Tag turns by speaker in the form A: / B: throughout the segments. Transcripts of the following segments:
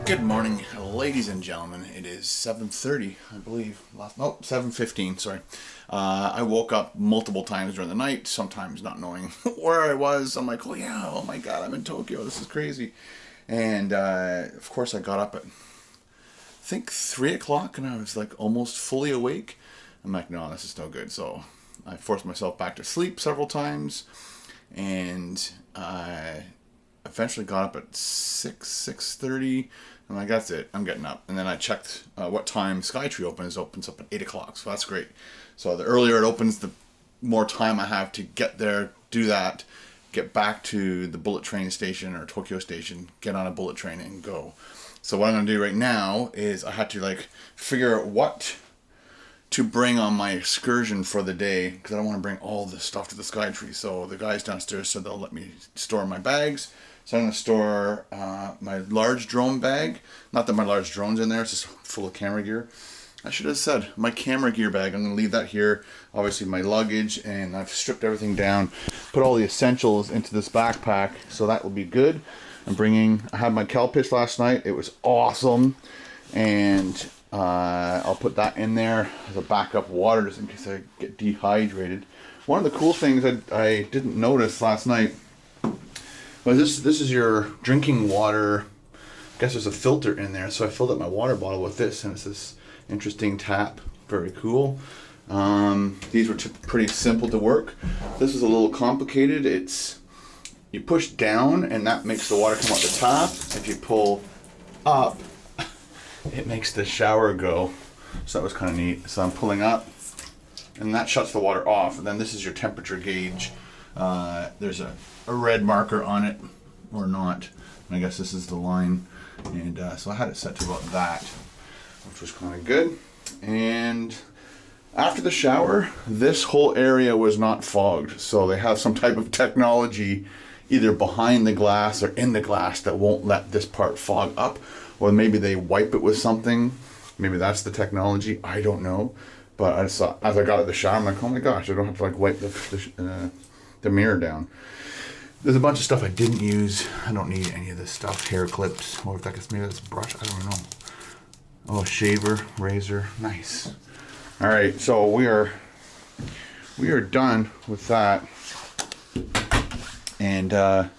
A: Good morning, ladies and gentlemen. It is 7:30, I believe. 7:15, sorry. I woke up multiple times during the night, sometimes not knowing where I was. I'm like, oh my God, I'm in Tokyo. This is crazy. And of course, I got up at, I think, 3 o'clock, and I was like almost fully awake. I'm like, no, this is no good. So I forced myself back to sleep several times, and eventually got up at 6:30. I'm like, that's it, I'm getting up. And then I checked what time Skytree opens. It opens up at 8 o'clock, so that's great. So the earlier it opens, the more time I have to get there, do that, get back to the bullet train station or Tokyo station, get on a bullet train and go. So what I'm going to do right now is I had to figure out what to bring on my excursion for the day, because I don't want to bring all this stuff to the Skytree. So the guys downstairs said they'll let me store my bags. So I'm going to store my large drone bag. Not that my large drone's in there, it's just full of camera gear. I should have said my camera gear bag. I'm going to leave that here. Obviously my luggage, and I've stripped everything down. Put all the essentials into this backpack, so that will be good. I had my Kelpish last night. It was awesome. And I'll put that in there as a backup water just in case I get dehydrated. One of the cool things I didn't notice last night, well, this is your drinking water. I guess there's a filter in there, so I filled up my water bottle with this, and it's this interesting tap. Very cool. These were pretty simple to work. This is a little complicated. You push down, and that makes the water come out the tap. If you pull up, it makes the shower go. So that was kind of neat. So I'm pulling up, and that shuts the water off. And then this is your temperature gauge. There's a red marker on it, or not. I guess this is the line. And so I had it set to about that, which was kind of good. And after the shower, this whole area was not fogged. So they have some type of technology either behind the glass or in the glass that won't let this part fog up. Or maybe they wipe it with something. Maybe that's the technology. I don't know. But I saw, as I got out of the shower, I'm like, oh my gosh, I don't have to wipe the mirror down. There's a bunch of stuff I didn't use. I don't need any of this stuff. Hair clips, or if that gets maybe that's a brush. I don't know. Oh, shaver, razor, nice. All right, so we are done with that. And oh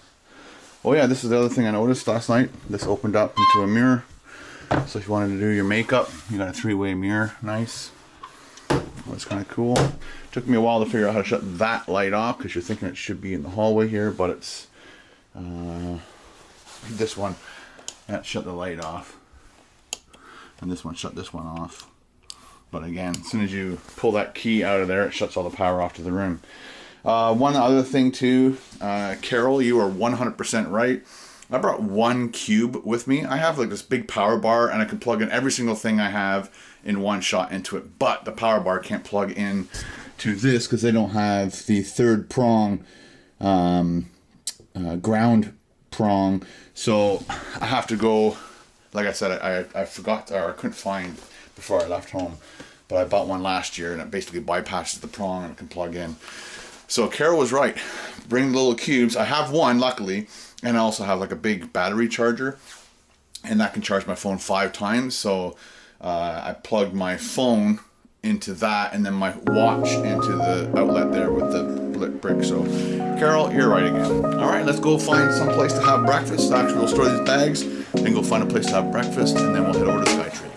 A: yeah, this is the other thing I noticed last night. This opened up into a mirror. So if you wanted to do your makeup, you got a 3-way mirror. Nice. That's kind of cool. Took me a while to figure out how to shut that light off, because you're thinking it should be in the hallway here, but it's this one. That shut the light off. And this one shut this one off. But again, as soon as you pull that key out of there, it shuts all the power off to the room. One other thing too, Carol, you are 100% right. I brought one cube with me. I have this big power bar, and I can plug in every single thing I have in one shot into it. But the power bar can't plug in to this because they don't have the third prong, ground prong. So I have to go, like I said, I forgot, or I couldn't find before I left home. But I bought one last year, and it basically bypasses the prong and it can plug in. So Carol was right. Bring the little cubes. I have one, luckily, and I also have a big battery charger, and that can charge my phone 5 times. So I plugged my phone into that, and then my watch into the outlet there with the brick. So Carol, you're right again. All right, let's go find some place to have breakfast. Actually, we'll store these bags and go find a place to have breakfast, and then we'll head over to Skytree.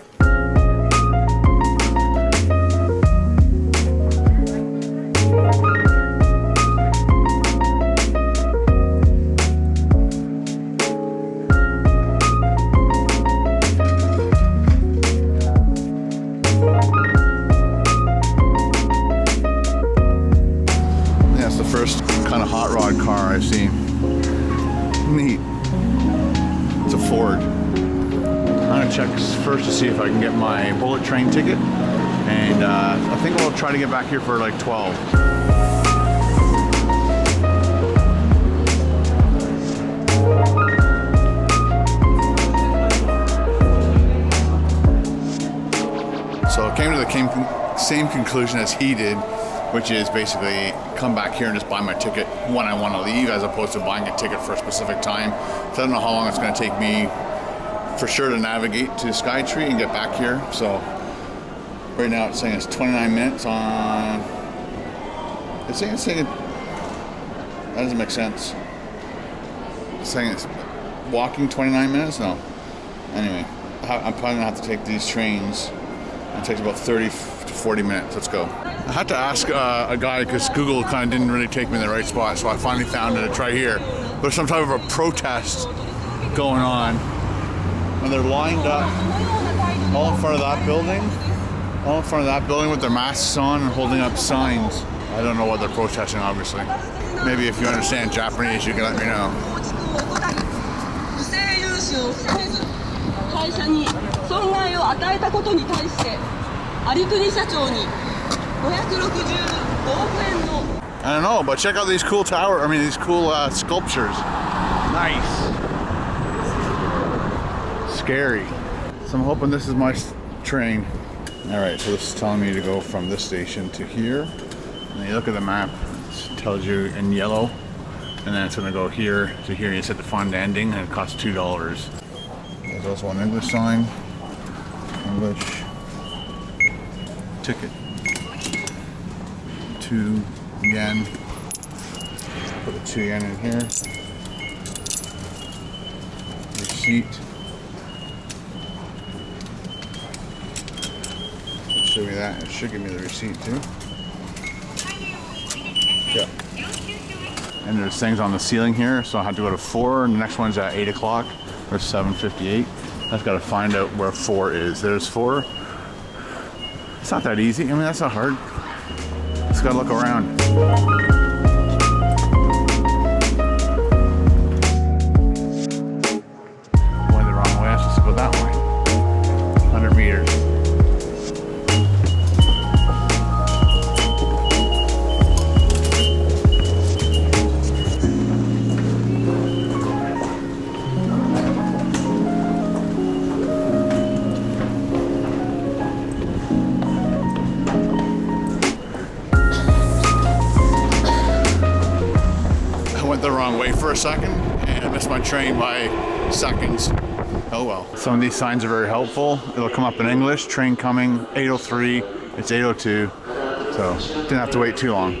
A: First kind of hot rod car I've seen. Neat. It's a Ford. I'm gonna check first to see if I can get my bullet train ticket, and I think we'll try to get back here for 12. So I came to the same conclusion as he did, which is basically come back here and just buy my ticket when I want to leave, as opposed to buying a ticket for a specific time. So I don't know how long it's going to take me for sure to navigate to Skytree and get back here. So right now it's saying it's 29 minutes on. It's saying that doesn't make sense. It's saying it's walking 29 minutes? No. Anyway, I'm probably gonna have to take these trains. It takes about 30 to 40 minutes. Let's go. I had to ask a guy because Google kind of didn't really take me in the right spot, so I finally found it. Try here. There's some type of a protest going on, and they're lined up all in front of that building, with their masks on and holding up signs. I don't know what they're protesting, obviously. Maybe if you understand Japanese, you can let me know.
B: 会社に損害を与えたことに対して有国社長に565億円の
A: I don't know, but check out these cool these cool sculptures. Nice. Scary. So I'm hoping this is my train. Alright, so this is telling me to go from this station to here. And you look at the map, it tells you in yellow. And then it's going to go here to here. You set the fund ending and it costs $2. There's also an English sign. English. Ticket. 2 yen. Put the 2 yen in here. Receipt. Show me that. It should give me the receipt too. Yeah. And there's things on the ceiling here, so I have to go to 4, and the next one's at 8 o'clock or 7:58. I've got to find out where 4 is. There's 4. It's not that easy. I mean, that's not hard. Just gotta look around. Went the wrong way. I'm supposed to go that way. 100 meters. The wrong way for a second and I missed my train by seconds. Oh well. Some of these signs are very helpful. It'll come up in English, train coming, 8:03, it's 8:02, so didn't have to wait too long.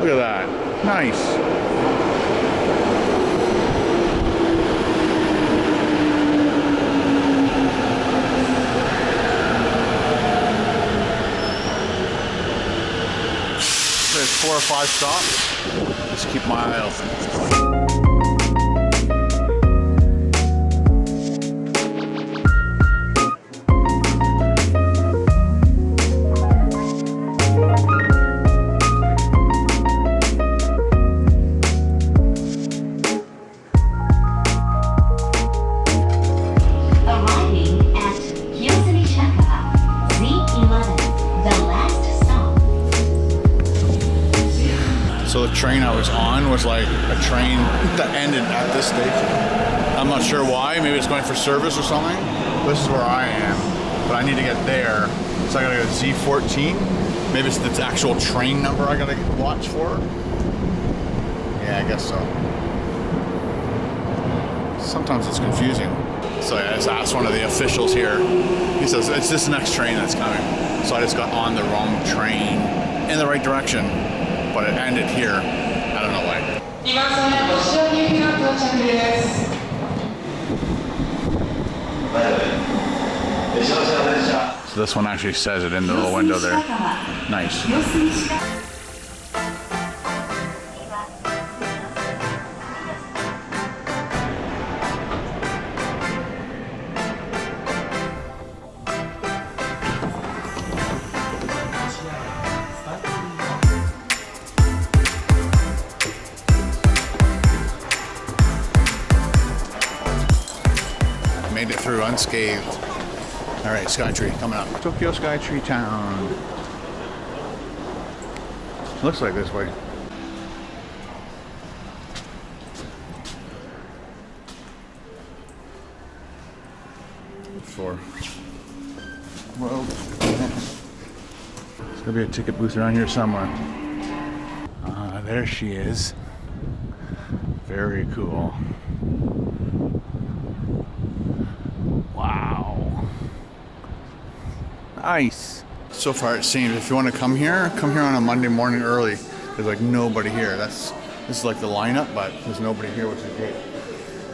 A: Look at that, nice. There's 4 or 5 stops. Just keep my eye open. So the train I was on was like a train that ended at this station. I'm not sure why, maybe it's going for service or something. This is where I am, but I need to get there. So I gotta go to Z14. Maybe it's the actual train number I gotta watch for. Yeah, I guess so. Sometimes it's confusing. So yeah, I just asked one of the officials here. He says, it's this next train that's coming. So I just got on the wrong train in the right direction. But it ended here. I don't know why. So this one actually says it in the little window there. Nice. Made it through unscathed. All right, Skytree coming up. Tokyo Skytree Town. Looks like this way. Whoa. There's gonna be a ticket booth around here somewhere. There she is. Very cool. Wow. Nice. So far it seems if you want to come here on a Monday morning early. There's like nobody here. This is like the lineup, but there's nobody here, which is great.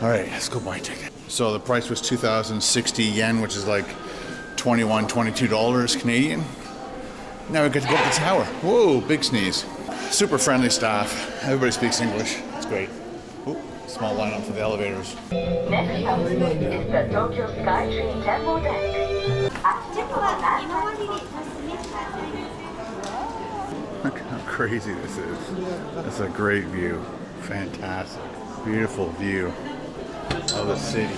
A: All right, let's go buy a ticket. So the price was 2,060 yen, which is like $21, $22 Canadian. Now we get to go up the tower. Whoa, big sneeze. Super friendly staff. Everybody speaks English. It's great. Ooh, small lineup for the elevators.
C: Next stop is the Tokyo Skytree Temple Deck.
A: Look how crazy this is. That's a great view. Fantastic. Beautiful view of the city.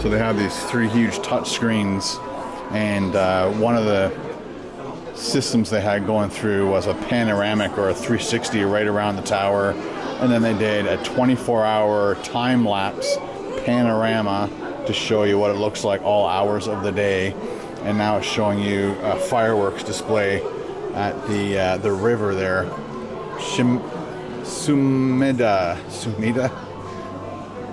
A: So they have these 3 huge touch screens, and one of the systems they had going through was a panoramic or a 360 right around the tower, and then they did a 24-hour time-lapse panorama to show you what it looks like all hours of the day. And now it's showing you a fireworks display at the river there, Sumida.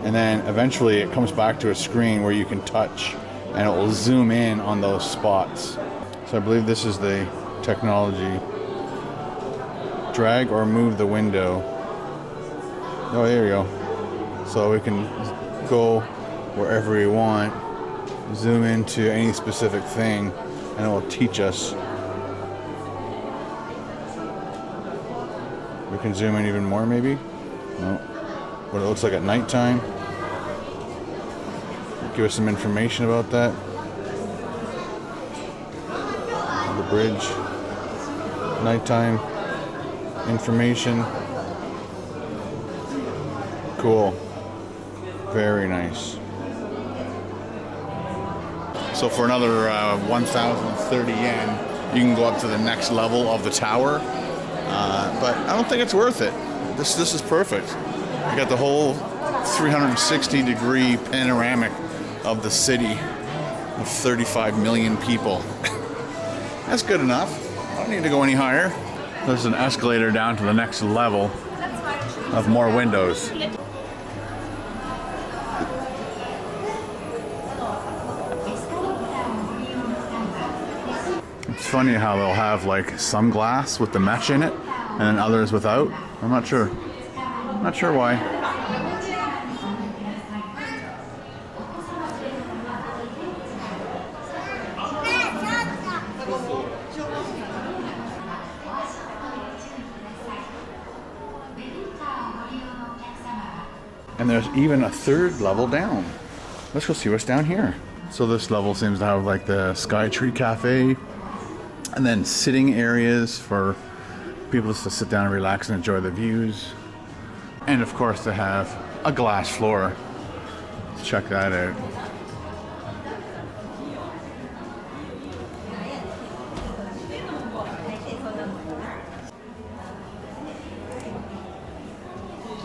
A: And then eventually it comes back to a screen where you can touch and it will zoom in on those spots. So I believe this is the technology. Drag or move the window. Oh, there you go. So we can go wherever we want, zoom into any specific thing, and it will teach us. We can zoom in even more maybe. No. What it looks like at nighttime. Give us some information about that. The bridge. Nighttime information. Cool. Very nice. So for another 1,030 yen, you can go up to the next level of the tower. But I don't think it's worth it. This is perfect. You got the whole 360-degree panoramic of the city of 35 million people. That's good enough. I don't need to go any higher. There's an escalator down to the next level of more windows. It's funny how they'll have like some glass with the mesh in it and then others without. I'm not sure. Not sure why. And there's even a 3rd level down. Let's go see what's down here. So this level seems to have like the Skytree Cafe, and then sitting areas for people just to sit down and relax and enjoy the views. And of course they have a glass floor. Let's check that out.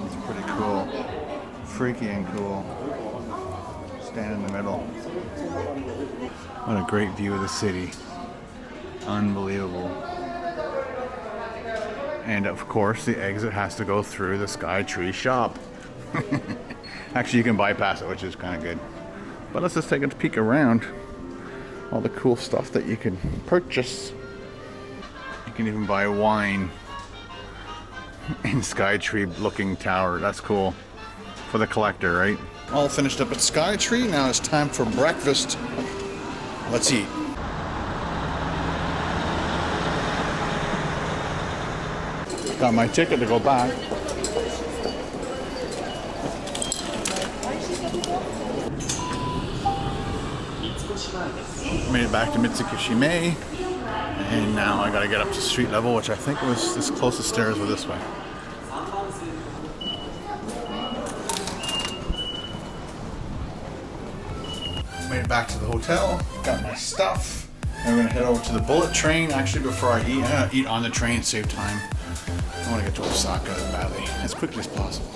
A: It's pretty cool. Freaky and cool. Stand in the middle. What a great view of the city. Unbelievable. And of course, the exit has to go through the Skytree shop. Actually, you can bypass it, which is kind of good. But let's just take a peek around all the cool stuff that you can purchase. You can even buy wine in Skytree looking tower. That's cool for the collector, right? All finished up at Skytree. Now it's time for breakfast. Let's eat. Got my ticket to go back. Made it back to Mitsukushime, and now I gotta get up to street level, which I think was this closest stairs were this way. head back to the hotel. Got my stuff. And we're gonna head over to the bullet train. Actually, before I eat, I'm gonna eat on the train, save time. I want to get to Osaka badly, as quickly as possible.